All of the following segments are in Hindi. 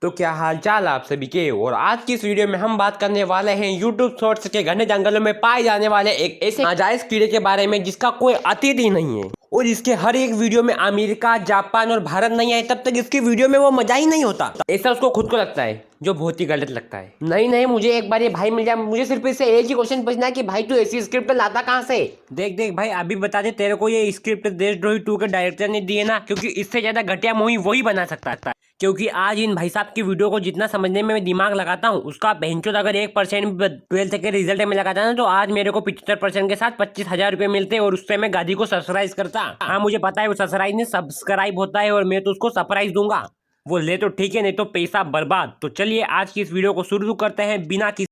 तो क्या हालचाल आप सभी के। और आज की इस वीडियो में हम बात करने वाले हैं YouTube शॉर्ट्स के घने जंगलों में पाए जाने वाले एक ऐसे नाजायज कीड़े के बारे में जिसका कोई अतीत ही नहीं है। और इसके हर एक वीडियो में अमेरिका, जापान और भारत नहीं आए तब तक इसकी वीडियो में वो मजा ही नहीं होता, ऐसा उसको खुद को लगता है, जो बहुत ही गलत लगता है। नहीं, मुझे एक बार ये भाई मिल जाए, मुझे सिर्फ इससे एक ही क्वेश्चन पूछना है कि भाई तू ऐसी स्क्रिप्ट लाता कहाँ से। देख भाई, अभी बता दे, तेरे को ये स्क्रिप्ट देशद्रोही 2 के डायरेक्टर ने दिए ना, क्योंकि इससे ज्यादा घटिया मूवी वही बना सकता है। क्योंकि आज इन भाई साहब की वीडियो को जितना समझने में मैं दिमाग लगाता हूँ, उसका बहनचोद अगर 1% 12th के रिजल्ट में लगाता ना, तो आज मेरे को 75% के साथ 25,000 रुपये मिलते और उससे मैं गादी को सब्सक्राइब करता। हाँ, मुझे पता है वो सब्सक्राइब नहीं सब्सक्राइब होता है और मैं तो उसको सरप्राइज दूंगा। वो ले तो ठीक है, नहीं तो पैसा बर्बाद। तो चलिए आज की इस वीडियो को शुरू करते हैं बिना किसी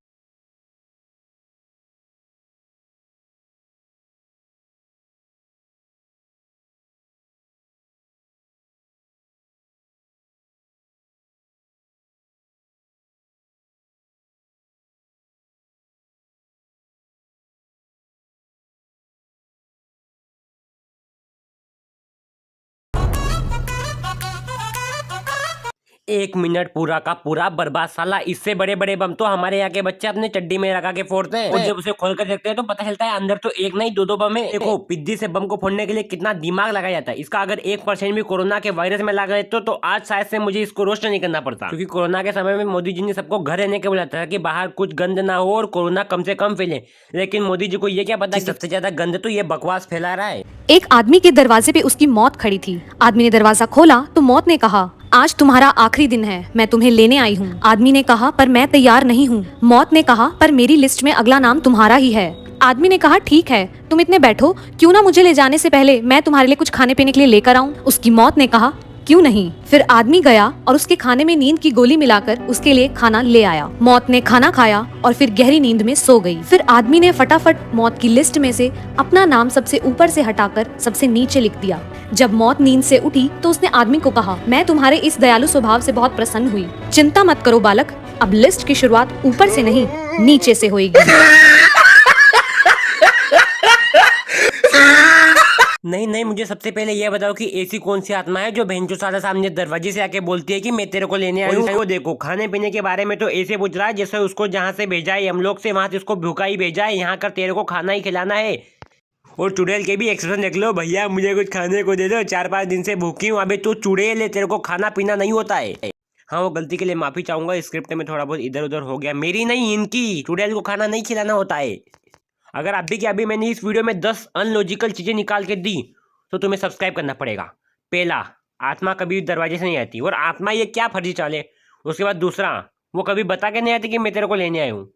1 मिनट पूरा का पूरा बर्बाद। साला इससे बड़े बड़े बम तो हमारे यहाँ के बच्चे अपने चड्डी में लगा के फोड़ते हैं, और जब उसे खोल कर देखते हैं तो पता चलता है अंदर तो एक नहीं 2 बम है। देखो, पिद्दी से बम को फोड़ने के लिए कितना दिमाग लगाया जाता है। इसका अगर 1% भी कोरोना के वायरस में लगा तो आज शायद से मुझे इसको रोस्ट नहीं करना पड़ता। क्योंकि कोरोना के समय में मोदी जी ने सबको घर रहने के बोला था कि बाहर कुछ गंद ना हो और कोरोना कम से कम फैले। लेकिन मोदी जी को ये क्या पता कि सबसे ज्यादा गंद तो ये बकवास फैला रहा है। एक आदमी के दरवाजे पे उसकी मौत खड़ी थी। आदमी ने दरवाजा खोला तो मौत ने कहा, आज तुम्हारा आखिरी दिन है, मैं तुम्हें लेने आई हूँ। आदमी ने कहा, पर मैं तैयार नहीं हूँ। मौत ने कहा, पर मेरी लिस्ट में अगला नाम तुम्हारा ही है। आदमी ने कहा, ठीक है, तुम इतने बैठो, क्यों ना मुझे ले जाने से पहले मैं तुम्हारे लिए कुछ खाने पीने के लिए लेकर आऊँ। उसकी मौत ने कहा, क्यों नहीं। फिर आदमी गया और उसके खाने में नींद की गोली मिलाकर उसके लिए खाना ले आया। मौत ने खाना खाया और फिर गहरी नींद में सो गई। फिर आदमी ने फटाफट मौत की लिस्ट में से अपना नाम सबसे ऊपर से हटाकर सबसे नीचे लिख दिया। जब मौत नींद से उठी तो उसने आदमी को कहा, मैं तुम्हारे इस दयालु स्वभाव से बहुत प्रसन्न हुई। चिंता मत करो बालक, अब लिस्ट की शुरुआत ऊपर से नहीं नीचे से होगी। नहीं, मुझे सबसे पहले ये बताओ कि ऐसी कौन सी आत्मा है जो बहनचोद साला सामने दरवाजे से आके बोलती है कि मैं तेरे को लेने आई हूँ। वो देखो, खाने पीने के बारे में तो ऐसे पूछ रहा है जैसे उसको जहाँ से भेजा है हम लोग से वहाँ से उसको भूखा ही भेजा है, यहाँ कर तेरे को खाना ही खिलाना है। और चुड़ैल के भी एक्सप्रेशन देख लो, भैया मुझे कुछ खाने को दे दो, 4-5 दिन से भूखी हूँ। अबे तू चुड़ैल है, तेरे को खाना पीना नहीं होता है। हाँ, वो गलती के लिए माफी चाहूंगा, स्क्रिप्ट में थोड़ा बहुत इधर उधर हो गया, मेरी नहीं इनकी। चुड़ैल को खाना नहीं खिलाना होता है। अगर अभी के अभी मैंने इस वीडियो में 10 अनलॉजिकल चीजें निकाल के दी तो तुम्हें सब्सक्राइब करना पड़ेगा। पहला, आत्मा कभी दरवाजे से नहीं आती, और आत्मा ये क्या फर्जी चाले। उसके बाद दूसरा, वो कभी बता के नहीं आती कि मैं तेरे को लेने आया हूँ।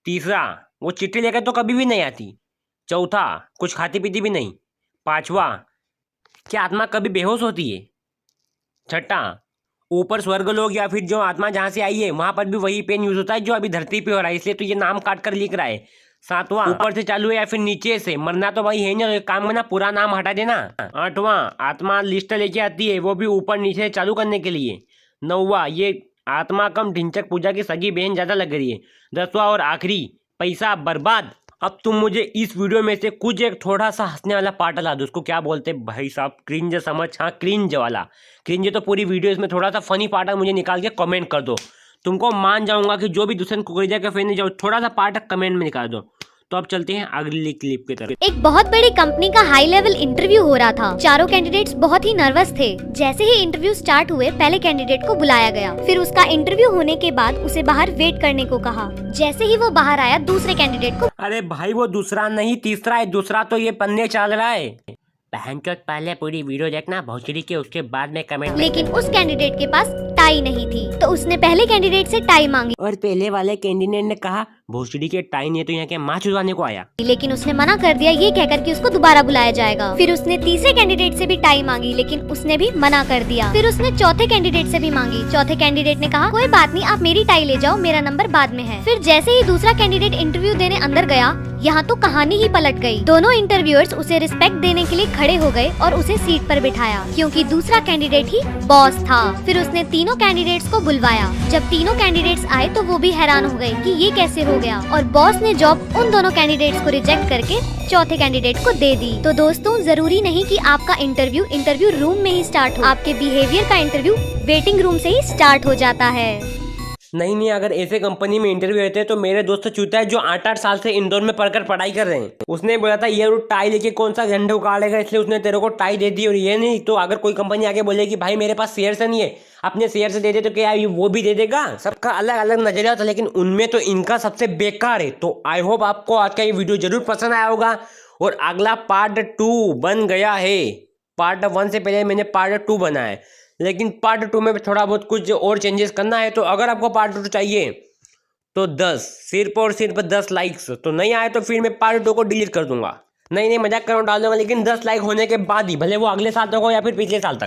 तीसरा, वो चिट्ठी लेकर तो कभी भी नहीं आती। चौथा, कुछ खाती पीती भी नहीं। पांचवा, क्या आत्मा कभी बेहोश होती है। छठा, ऊपर स्वर्ग लोग या फिर जो आत्मा जहाँ से आई है वहां पर भी वही पेन यूज होता है जो अभी धरती पे हो रहा है, इसलिए तो ये नाम काट कर लिख रहा है। सातवां, ऊपर से चालू है या फिर नीचे से, मरना तो वही है ना, एक काम करना पूरा नाम हटा देना। आठवां, आत्मा लिस्ट लेके आती है, वो भी ऊपर नीचे चालू करने के लिए। नौवां, ये आत्मा कम ढिंचक पूजा की सगी बहन ज्यादा लग रही है। 10वां और आखिरी, पैसा बर्बाद। अब तुम मुझे इस वीडियो में से कुछ एक थोड़ा सा हंसने वाला पार्ट ला दो, उसको क्या बोलते हैं भाई साहब, क्रिंज समझ। हाँ, क्रिंज वाला। क्रिंज तो पूरी वीडियो, इसमें थोड़ा सा फनी पार्ट मुझे निकाल के कमेंट कर दो। तुमको मान जाऊंगा कि जो भी दुष्यंत कुकरेजा के फैन है, जो थोड़ा सा पार्ट कमेंट में निकाल दो। तो अब चलते हैं अगली क्लिप की तरफ। एक बहुत बड़ी कंपनी का हाई लेवल इंटरव्यू हो रहा था। चारों कैंडिडेट्स बहुत ही नर्वस थे। जैसे ही इंटरव्यू स्टार्ट हुए, पहले कैंडिडेट को बुलाया गया। फिर उसका इंटरव्यू होने के बाद उसे बाहर वेट करने को कहा। जैसे ही वो बाहर आया, दूसरे कैंडिडेट को, अरे भाई वो दूसरा नहीं तीसरा है, दूसरा तो ये पन्ने चल रहा है। बहनचोद पहले पूरी वीडियो देखना भोसड़ी के, उसके बाद में कमेंट। लेकिन उस कैंडिडेट के पास टाई नहीं थी, तो उसने पहले कैंडिडेट से टाई मांगी। और पहले वाले कैंडिडेट ने कहा भोसड़ी के टाई नहीं, तो यहाँ के माँ चुराने को आया। लेकिन उसने मना कर दिया, ये कहकर कि उसको दोबारा बुलाया जाएगा। फिर उसने तीसरे कैंडिडेट से भी टाई मांगी, लेकिन उसने भी मना कर दिया। फिर उसने चौथे कैंडिडेट से भी मांगी। चौथे कैंडिडेट ने कहा, कोई बात नहीं, आप मेरी टाई ले जाओ, मेरा नंबर बाद में है। फिर जैसे ही दूसरा कैंडिडेट इंटरव्यू देने अंदर गया, यहाँ तो कहानी ही पलट गई। दोनों इंटरव्यूअर्स उसे रिस्पेक्ट देने के लिए खड़े हो गए और उसे सीट पर बिठाया क्योंकि दूसरा कैंडिडेट ही बॉस था। फिर उसने तीनों कैंडिडेट्स को बुलवाया। जब तीनों कैंडिडेट्स आए तो वो भी हैरान हो गए कि ये कैसे हो गया, और बॉस ने जॉब उन दोनों कैंडिडेट्स को रिजेक्ट करके चौथे कैंडिडेट को दे दी। तो दोस्तों, जरूरी नहीं कि आपका इंटरव्यू रूम में ही स्टार्ट हो, आपके बिहेवियर का इंटरव्यू वेटिंग रूम से ही स्टार्ट हो जाता है। नहीं, अगर ऐसे कंपनी में इंटरव्यू रहते हैं तो मेरे दोस्त चूता है जो 8-8 साल से इंदौर में पढ़कर पढ़ाई कर रहे हैं, उसने बोला था ये टाई लेके कौन सा झंडा उखाड़ेगा, इसलिए उसने तेरे को टाई दे दी। और ये नहीं तो अगर कोई कंपनी आगे बोले कि भाई मेरे पास शेयर से नहीं है, अपने शेयर से दे दे, तो क्या ये वो भी दे देगा? सबका अलग अलग नजरिया होता है, लेकिन उनमें तो इनका सबसे बेकार है। तो आई होप आपको आज का ये वीडियो जरूर पसंद आया होगा। और अगला पार्ट 2 बन गया है। पार्ट 1 से पहले मैंने पार्ट 2 बनाया है, लेकिन पार्ट 2 में थोड़ा बहुत कुछ और चेंजेस करना है। तो अगर आपको पार्ट 2 चाहिए तो 10 सिर्फ और सिर्फ 10 लाइक्स। तो नहीं आए तो फिर मैं पार्ट 2 को डिलीट कर दूंगा। नहीं मजाक करूँ, डाल दूंगा, लेकिन 10 लाइक होने के बाद ही, भले वो अगले साल तक हो या फिर पिछले साल तक।